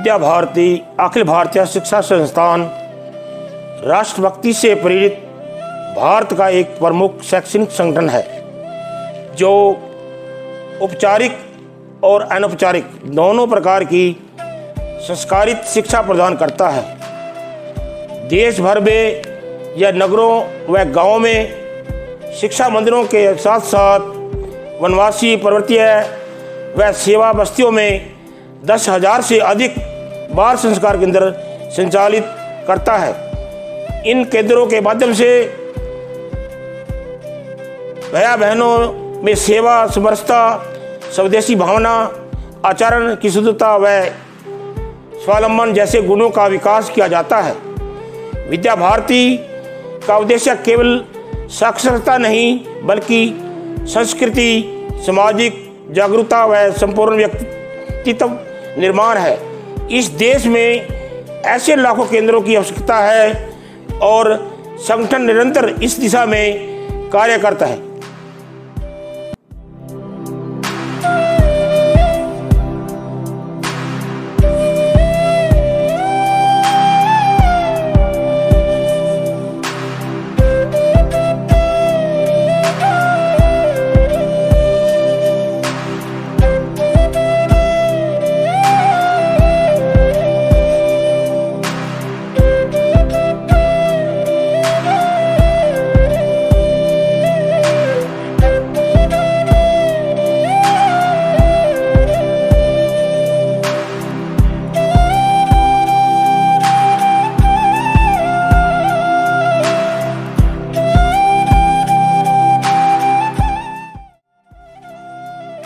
विद्या भारती अखिल भारतीय शिक्षा संस्थान राष्ट्रभक्ति से प्रेरित भारत का एक प्रमुख शैक्षणिक संगठन है जो औपचारिक और अनौपचारिक दोनों प्रकार की संस्कारित शिक्षा प्रदान करता है। देश भर में या नगरों व गांवों में शिक्षा मंदिरों के साथ साथ वनवासी पर्वतीय व सेवा बस्तियों में 10,000 से अधिक बाल संस्कार केंद्र संचालित करता है। इन केंद्रों के माध्यम से भैया बहनों में सेवा, समरसता, स्वदेशी भावना, आचरण की शुद्धता व स्वावलंबन जैसे गुणों का विकास किया जाता है। विद्या भारती का उद्देश्य केवल साक्षरता नहीं बल्कि संस्कृति, सामाजिक जागरूकता व संपूर्ण व्यक्तित्व निर्माण है। इस देश में ऐसे लाखों केंद्रों की आवश्यकता है और संगठन निरंतर इस दिशा में कार्य करता है।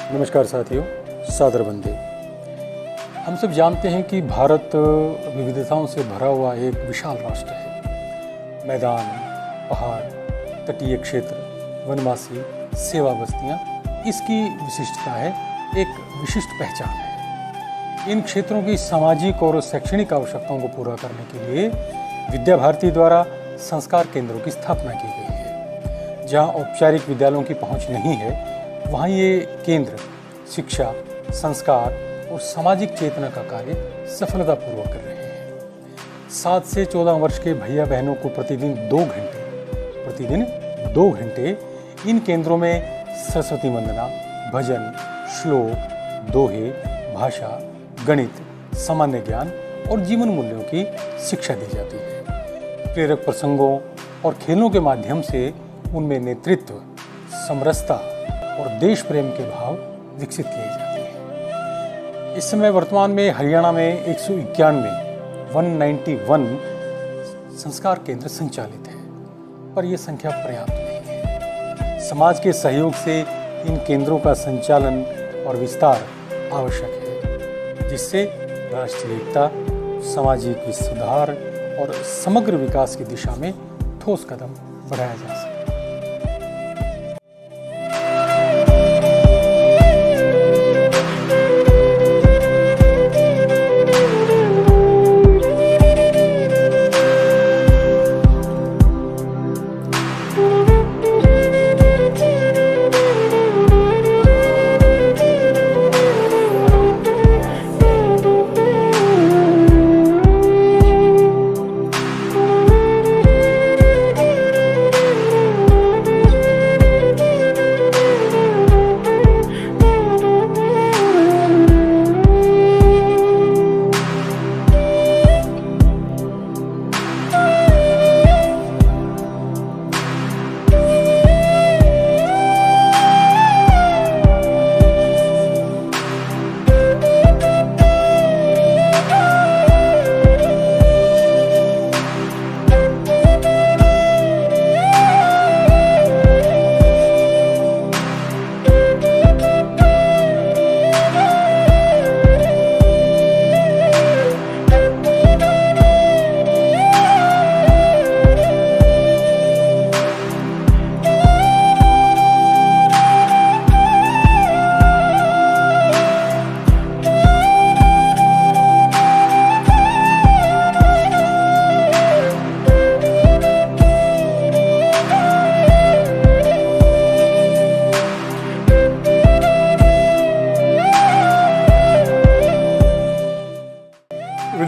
नमस्कार साथियों, सादर वंदे। हम सब जानते हैं कि भारत विविधताओं से भरा हुआ एक विशाल राष्ट्र है। मैदान, पहाड़, तटीय क्षेत्र, वनवासी, सेवा बस्तियाँ इसकी विशिष्टता है, एक विशिष्ट पहचान है। इन क्षेत्रों की सामाजिक और शैक्षणिक आवश्यकताओं को पूरा करने के लिए विद्या भारती द्वारा संस्कार केंद्रों की स्थापना की गई है। जहाँ औपचारिक विद्यालयों की पहुँच नहीं है वहाँ ये केंद्र शिक्षा, संस्कार और सामाजिक चेतना का कार्य सफलतापूर्वक कर रहे हैं। 7 से 14 वर्ष के भैया बहनों को प्रतिदिन 2 घंटे इन केंद्रों में सरस्वती वंदना, भजन, श्लोक, दोहे, भाषा, गणित, सामान्य ज्ञान और जीवन मूल्यों की शिक्षा दी जाती है। प्रेरक प्रसंगों और खेलों के माध्यम से उनमें नेतृत्व, समरसता और देश प्रेम के भाव विकसित किए जाते हैं। इस समय वर्तमान में हरियाणा में 191 संस्कार केंद्र संचालित है, पर यह संख्या पर्याप्त नहीं है। समाज के सहयोग से इन केंद्रों का संचालन और विस्तार आवश्यक है, जिससे राष्ट्रीय एकता, सामाजिक सुधार और समग्र विकास की दिशा में ठोस कदम बढ़ाया जा सके।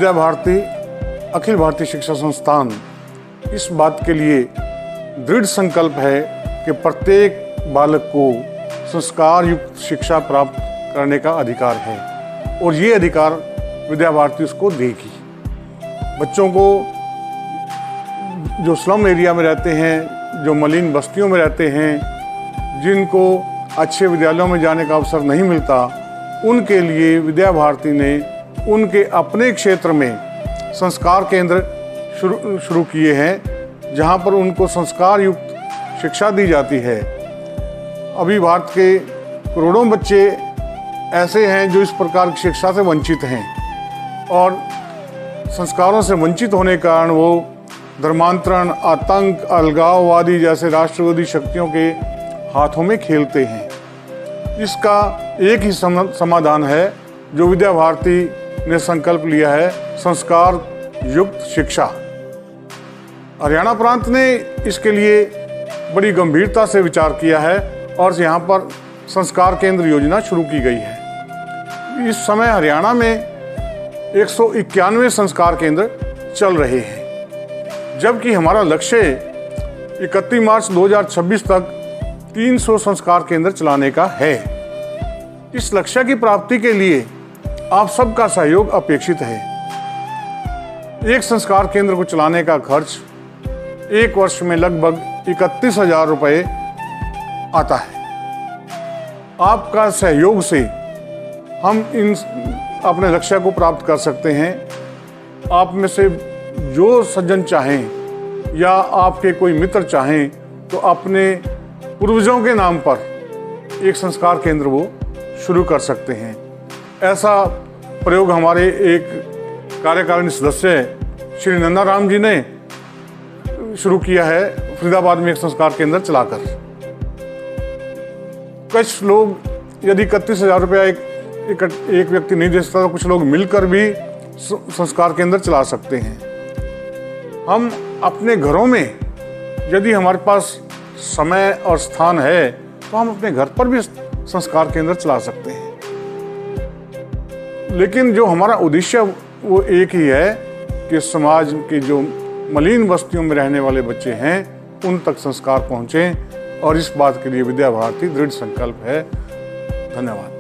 विद्या भारती अखिल भारतीय शिक्षा संस्थान इस बात के लिए दृढ़ संकल्प है कि प्रत्येक बालक को संस्कार युक्त शिक्षा प्राप्त करने का अधिकार है और ये अधिकार विद्या भारती उसको देगी। बच्चों को जो स्लम एरिया में रहते हैं, जो मलिन बस्तियों में रहते हैं, जिनको अच्छे विद्यालयों में जाने का अवसर नहीं मिलता, उनके लिए विद्या भारती ने उनके अपने क्षेत्र में संस्कार केंद्र शुरू किए हैं, जहां पर उनको संस्कार युक्त शिक्षा दी जाती है। अभी भारत के करोड़ों बच्चे ऐसे हैं जो इस प्रकार की शिक्षा से वंचित हैं और संस्कारों से वंचित होने के कारण वो धर्मांतरण, आतंक, अलगाववादी जैसे राष्ट्रवादी शक्तियों के हाथों में खेलते हैं। इसका एक ही समाधान है जो विद्या भारती ने संकल्प लिया है, संस्कार युक्त शिक्षा। हरियाणा प्रांत ने इसके लिए बड़ी गंभीरता से विचार किया है और यहाँ पर संस्कार केंद्र योजना शुरू की गई है। इस समय हरियाणा में 191 संस्कार केंद्र चल रहे हैं, जबकि हमारा लक्ष्य 31 मार्च 2026 तक 300 संस्कार केंद्र चलाने का है। इस लक्ष्य की प्राप्ति के लिए आप सबका सहयोग अपेक्षित है। एक संस्कार केंद्र को चलाने का खर्च एक वर्ष में लगभग 31,000 रुपये आता है। आपका सहयोग से हम इन अपने लक्ष्य को प्राप्त कर सकते हैं। आप में से जो सज्जन चाहें या आपके कोई मित्र चाहें तो अपने पूर्वजों के नाम पर एक संस्कार केंद्र वो शुरू कर सकते हैं। ऐसा प्रयोग हमारे एक कार्यकारिणी सदस्य श्री नंदाराम जी ने शुरू किया है, फरीदाबाद में एक संस्कार केंद्र चलाकर। कुछ लोग यदि 31,000 रुपया एक व्यक्ति नहीं दे सकता तो कुछ लोग मिलकर भी संस्कार केंद्र चला सकते हैं। हम अपने घरों में यदि हमारे पास समय और स्थान है तो हम अपने घर पर भी संस्कार केंद्र चला सकते हैं। लेकिन जो हमारा उद्देश्य वो एक ही है कि समाज के जो मलिन बस्तियों में रहने वाले बच्चे हैं उन तक संस्कार पहुंचे और इस बात के लिए विद्या भारती दृढ़ संकल्प है। धन्यवाद।